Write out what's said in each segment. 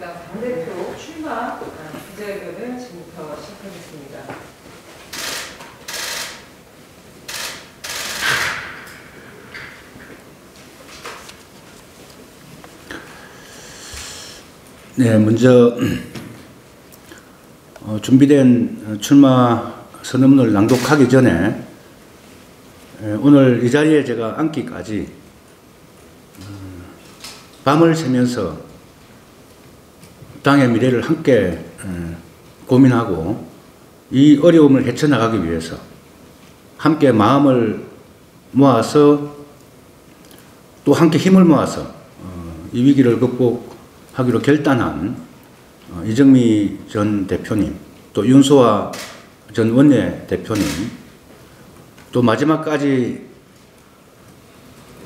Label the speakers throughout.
Speaker 1: 정의당 당대표 출마 기자회견을 지금부터 시작하겠습니다.
Speaker 2: 네, 먼저 준비된 출마 선언문을 낭독하기 전에 오늘 이 자리에 제가 앉기까지 밤을 새면서 당의 미래를 함께 고민하고 이 어려움을 헤쳐나가기 위해서 함께 마음을 모아서 또 함께 힘을 모아서 이 위기를 극복하기로 결단한 이정미 전 대표님, 또 윤소아 전 원내대표님, 또 마지막까지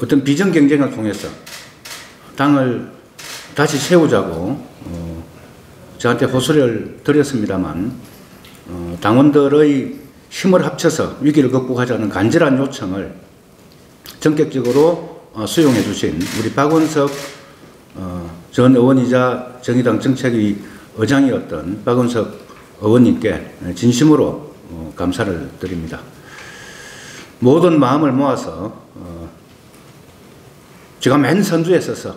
Speaker 2: 어떤 비전 경쟁을 통해서 당을 다시 세우자고 저한테 호소를 드렸습니다만 당원들의 힘을 합쳐서 위기를 극복하자는 간절한 요청을 전격적으로 수용해 주신 우리 박원석 전 의원이자 정의당 정책위 의장이었던 박원석 의원님께 진심으로 감사를 드립니다. 모든 마음을 모아서 제가 맨 선두에 서서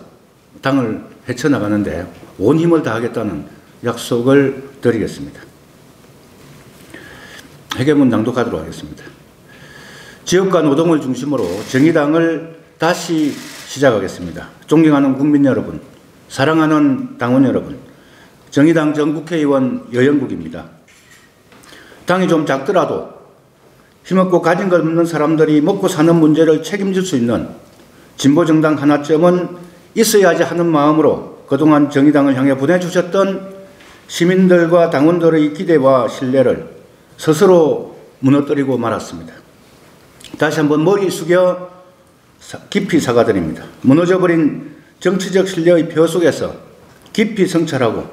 Speaker 2: 당을 헤쳐나가는데 온 힘을 다하겠다는 약속을 드리겠습니다. 회계문 낭독하도록 하겠습니다. 지역과 노동을 중심으로 정의당을 다시 시작하겠습니다. 존경하는 국민 여러분, 사랑하는 당원 여러분, 정의당 전 국회의원 여영국입니다. 당이 좀 작더라도 힘없고 가진 것 없는 사람들이 먹고 사는 문제를 책임질 수 있는 진보정당 하나쯤은 있어야지 하는 마음으로 그동안 정의당을 향해 보내주셨던 시민들과 당원들의 기대와 신뢰를 스스로 무너뜨리고 말았습니다. 다시 한번 머리 숙여 깊이 사과드립니다. 무너져버린 정치적 신뢰의 벼 속에서 깊이 성찰하고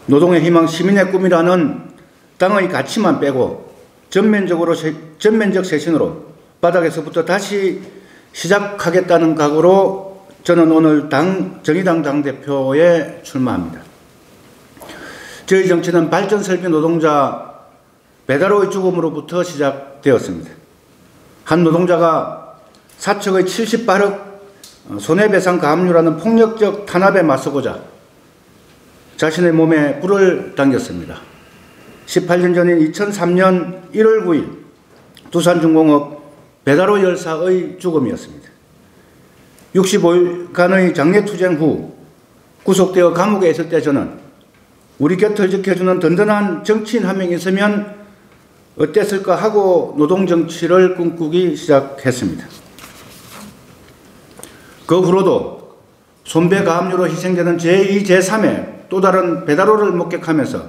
Speaker 2: 노동의 희망, 시민의 꿈이라는 당의 가치만 빼고 전면적 쇄신으로 바닥에서부터 다시 시작하겠다는 각오로 저는 오늘 정의당 당대표에 출마합니다. 저희 정치는 발전설비 노동자 배달의 죽음으로부터 시작되었습니다. 한 노동자가 사측의 78억 손해배상 가압류라는 폭력적 탄압에 맞서고자 자신의 몸에 불을 당겼습니다. 18년 전인 2003년 1월 9일 두산중공업 배달의 열사의 죽음이었습니다. 65일간의 장례투쟁 후 구속되어 감옥에 있을 때 저는 우리 곁을 지켜주는 든든한 정치인 한 명 있으면 어땠을까 하고 노동정치를 꿈꾸기 시작했습니다. 그 후로도 손배가압류로 희생되는 제2, 제3의 또 다른 배달로를 목격하면서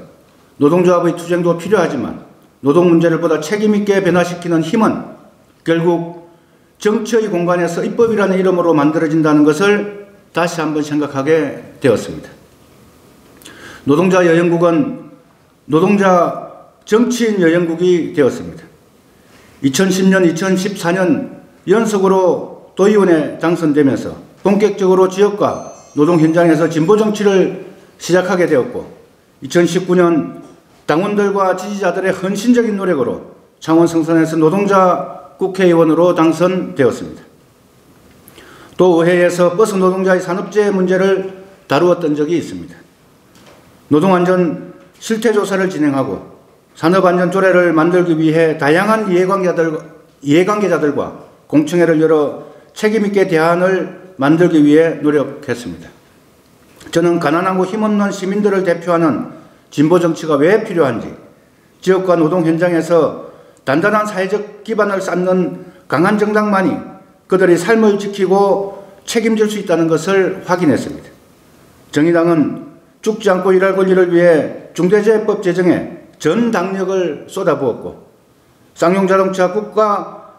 Speaker 2: 노동조합의 투쟁도 필요하지만 노동 문제를 보다 책임있게 변화시키는 힘은 결국 정치의 공간에서 입법이라는 이름으로 만들어진다는 것을 다시 한번 생각하게 되었습니다. 노동자 여영국은 노동자 정치인 여영국이 되었습니다. 2010년, 2014년 연속으로 도의원에 당선되면서 본격적으로 지역과 노동 현장에서 진보 정치를 시작하게 되었고 2019년 당원들과 지지자들의 헌신적인 노력으로 창원 성산에서 노동자 국회의원으로 당선되었습니다. 또 의회에서 버스 노동자의 산업재해 문제를 다루었던 적이 있습니다. 노동안전 실태조사를 진행하고 산업안전 조례를 만들기 위해 다양한 이해관계자들과 공청회를 열어 책임있게 대안을 만들기 위해 노력했습니다. 저는 가난하고 힘없는 시민들을 대표하는 진보정치가 왜 필요한지, 지역과 노동 현장에서 단단한 사회적 기반을 쌓는 강한 정당만이 그들의 삶을 지키고 책임질 수 있다는 것을 확인했습니다. 정의당은 죽지 않고 일할 권리를 위해 중대재해법 제정에 전 당력을 쏟아부었고 쌍용자동차 국가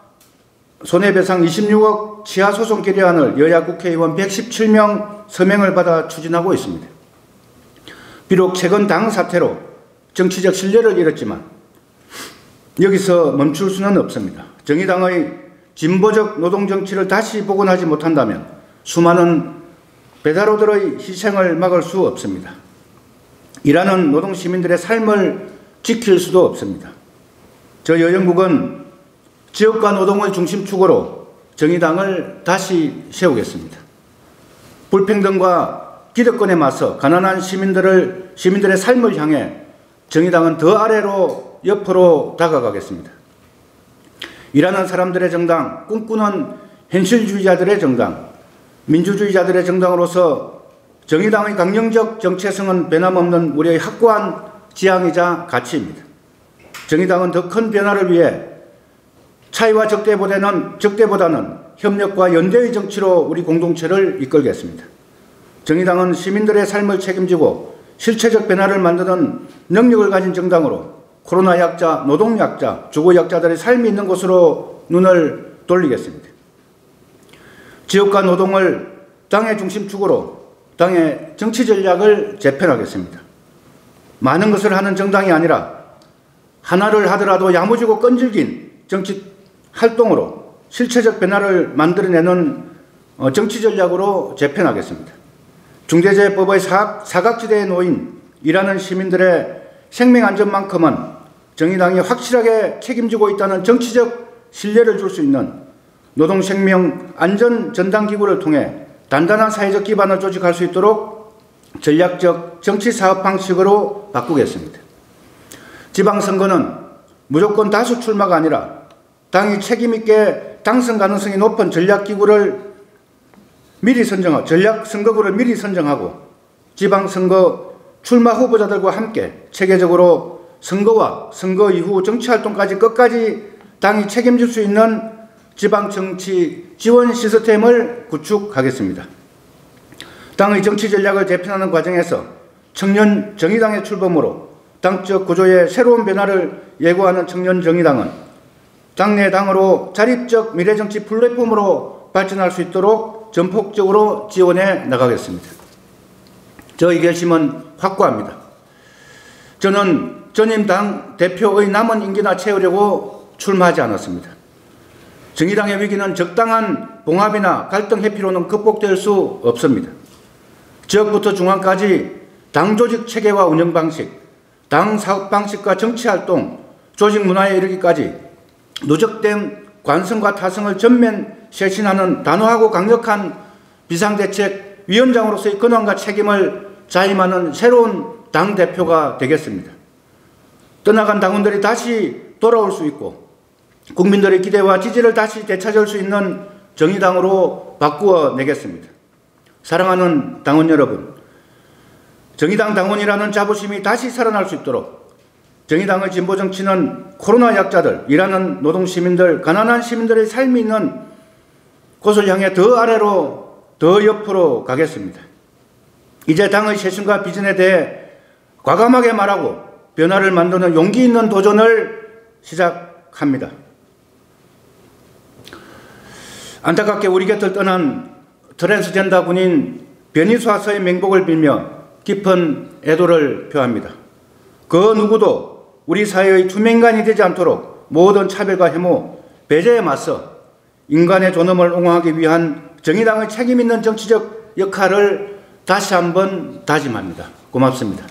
Speaker 2: 손해배상 26억 치하소송 결의안을 여야 국회의원 117명 서명을 받아 추진하고 있습니다. 비록 최근 당 사태로 정치적 신뢰를 잃었지만 여기서 멈출 수는 없습니다. 정의당의 진보적 노동정치를 다시 복원하지 못한다면 수많은 배달로들의 희생을 막을 수 없습니다. 일하는 노동 시민들의 삶을 지킬 수도 없습니다. 저 여영국은 지역과 노동을 중심축으로 정의당을 다시 세우겠습니다. 불평등과 기득권에 맞서 가난한 시민들의 삶을 향해 정의당은 더 아래로 옆으로 다가가겠습니다. 일하는 사람들의 정당, 꿈꾸는 현실주의자들의 정당, 민주주의자들의 정당으로서 정의당의 강령적 정체성은 변함없는 우리의 확고한 지향이자 가치입니다. 정의당은 더 큰 변화를 위해 차이와 적대보다는 협력과 연대의 정치로 우리 공동체를 이끌겠습니다. 정의당은 시민들의 삶을 책임지고 실체적 변화를 만드는 능력을 가진 정당으로 코로나 약자, 노동 약자, 주거 약자들의 삶이 있는 곳으로 눈을 돌리겠습니다. 지역과 노동을 당의 중심축으로 당의 정치 전략을 재편하겠습니다. 많은 것을 하는 정당이 아니라 하나를 하더라도 야무지고 끈질긴 정치 활동으로 실체적 변화를 만들어내는 정치 전략으로 재편하겠습니다. 중대재해법의 사각지대에 놓인 일하는 시민들의 생명안전만큼은 정의당이 확실하게 책임지고 있다는 정치적 신뢰를 줄 수 있는 노동생명안전전담기구를 통해 단단한 사회적 기반을 조직할 수 있도록 전략적 정치사업 방식으로 바꾸겠습니다. 지방선거는 무조건 다수 출마가 아니라 당이 책임있게 당선 가능성이 높은 전략선거구를 미리 선정하고 지방선거 출마 후보자들과 함께 체계적으로 선거와 선거 이후 정치활동까지 끝까지 당이 책임질 수 있는 지방정치 지원 시스템을 구축하겠습니다. 당의 정치 전략을 재편하는 과정에서 청년 정의당의 출범으로 당적 구조의 새로운 변화를 예고하는 청년 정의당은 당내 당으로 자립적 미래정치 플랫폼으로 발전할 수 있도록 전폭적으로 지원해 나가겠습니다. 저희 결심은 확고합니다. 저는 전임 당 대표의 남은 임기나 채우려고 출마하지 않았습니다. 정의당의 위기는 적당한 봉합이나 갈등 회피로는 극복될 수 없습니다. 지역부터 중앙까지 당 조직 체계와 운영 방식, 당 사업 방식과 정치 활동, 조직 문화에 이르기까지 누적된 관성과 타성을 전면 쇄신하는 단호하고 강력한 비상대책위원장으로서의 권한과 책임을 자임하는 새로운 당대표가 되겠습니다. 떠나간 당원들이 다시 돌아올 수 있고 국민들의 기대와 지지를 다시 되찾을 수 있는 정의당으로 바꾸어 내겠습니다. 사랑하는 당원 여러분, 정의당 당원이라는 자부심이 다시 살아날 수 있도록 정의당의 진보정치는 코로나 약자들, 일하는 노동시민들, 가난한 시민들의 삶이 있는 곳을 향해 더 아래로, 더 옆으로 가겠습니다. 이제 당의 쇄신과 비전에 대해 과감하게 말하고 변화를 만드는 용기 있는 도전을 시작합니다. 안타깝게 우리 곁을 떠난 트랜스젠더 군인 변희수아서의 맹복을 빌며 깊은 애도를 표합니다. 그 누구도 우리 사회의 투명인간이 되지 않도록 모든 차별과 혐오, 배제에 맞서 인간의 존엄을 옹호하기 위한 정의당의 책임있는 정치적 역할을 다시 한번 다짐합니다. 고맙습니다.